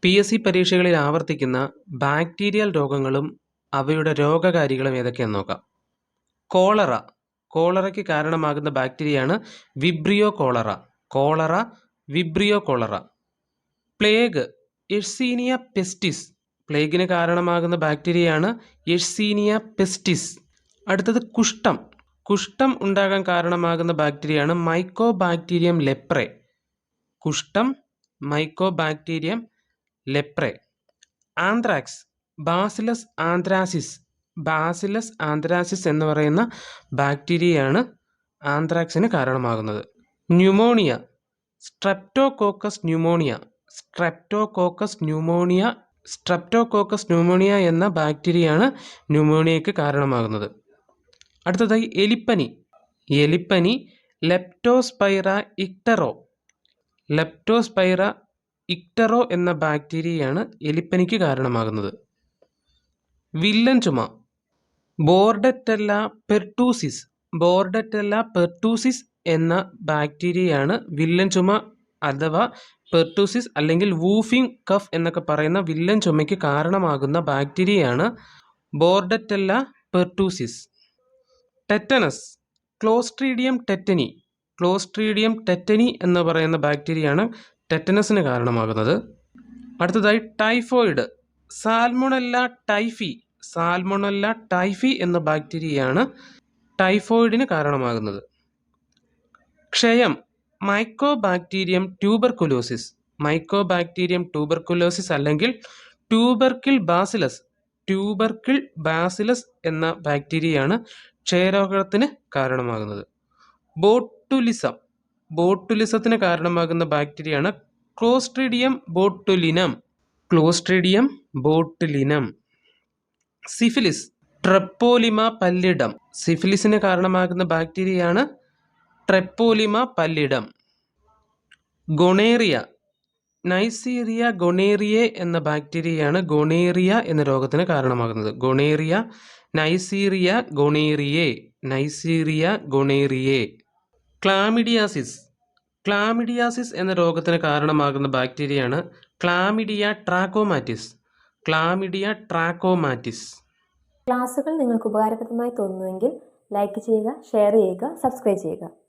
PSC പരീക്ഷകളിൽ ആവർത്തിക്കുന്ന bacterial രോഗങ്ങളും അവയുടെ രോഗകാരികളും ഏതൊക്കെയെന്ന് നോക്കാം. കോളറയ്ക്ക് കാരണമാകുന്ന ബാക്ടീരിയയാണ് Vibrio cholera. Plague, Yersinia pestis. പ്ലേഗിന് കാരണമാകുന്ന ബാക്ടീരിയയാണ് എഴ്സീനിയ പെസ്റ്റിസ്. അടുത്തത് കുഷ്ഠം ഉണ്ടാകാൻ കാരണമാകുന്ന ബാക്ടീരിയയാണ് Mycobacterium leprae. Anthrax, Bacillus anthracis എന്ന് പറയുന്ന ബാക്ടീരിയയാണ് ആന്ത്രാക്സിന് കാരണമാകുന്നത്. ന്യൂമോണിയ, സ്ട്രെപ്റ്റോകോക്കസ് ന്യൂമോണിയ എന്ന ബാക്ടീരിയയാണ് ന്യൂമോണിയയ്ക്ക് കാരണമാകുന്നത്. അടുത്തതായി എലിപ്പനി ലെപ്റ്റോസ്പൈറ ഇക്ടറോ എന്ന ബാക്ടീരിയയാണ് എലിപ്പനിക്ക് കാരണമാകുന്നത്. വില്ലൻ ചുമ, ബോർഡറ്റെല്ല പെർട്ടൂസിസ് എന്ന ബാക്ടീരിയയാണ് വില്ലൻ ചുമ അഥവാ പെർട്ടൂസിസ് അല്ലെങ്കിൽ വൂഫിംഗ് കഫ് എന്നൊക്കെ പറയുന്ന വില്ലൻ ചുമയ്ക്ക് കാരണമാകുന്ന ബാക്ടീരിയയാണ് ബോർഡറ്റെല്ല പെർട്ടൂസിസ്. ടെറ്റനസ്, ക്ലോസ്ട്രീഡിയം ടെറ്റനി എന്ന് പറയുന്ന ബാക്ടീരിയയാണ് ടെറ്റനസിന് കാരണമാകുന്നത്. അടുത്തതായി ടൈഫോയിഡ്, സാൽമൊണല്ല ടൈഫി എന്ന ബാക്ടീരിയയാണ് ടൈഫോയിഡിന് കാരണമാകുന്നത്. ക്ഷയം, മൈക്കോബാക്ടീരിയം ട്യൂബർകുലോസിസ് അല്ലെങ്കിൽ ട്യൂബർക്കിൾ ബാസിലസ് എന്ന ബാക്ടീരിയയാണ് ക്ഷയരോഗത്തിന് കാരണമാകുന്നത്. ബോട്ടുലിസത്തിന് കാരണമാകുന്ന ബാക്ടീരിയയാണ് ക്ലോസ്ട്രീഡിയം ബോട്ടുലിനം. സിഫിലിസ്, ട്രെപ്പോലിമ പല്ലിഡം. സിഫിലിസിന് കാരണമാകുന്ന ബാക്ടീരിയയാണ് ട്രെപ്പോലിമ പല്ലിഡം. ഗൊണേറിയ, നൈസീരിയ ഗൊണേറിയെ എന്ന ബാക്ടീരിയയാണ് ഗൊണേറിയ എന്ന രോഗത്തിന് കാരണമാകുന്നത്. നൈസീരിയ ഗൊണേറിയെ. ക്ലാമിഡിയാസിസ് എന്ന രോഗത്തിന് കാരണമാകുന്ന ബാക്ടീരിയയാണ് ക്ലാമിഡിയ ട്രാക്കോമാറ്റിസ്. ക്ലാസുകൾ നിങ്ങൾക്ക് ഉപകാരപ്രദമായി തോന്നുന്നുവെങ്കിൽ ലൈക്ക് ചെയ്യുക, ഷെയർ ചെയ്യുക, സബ്സ്ക്രൈബ് ചെയ്യുക.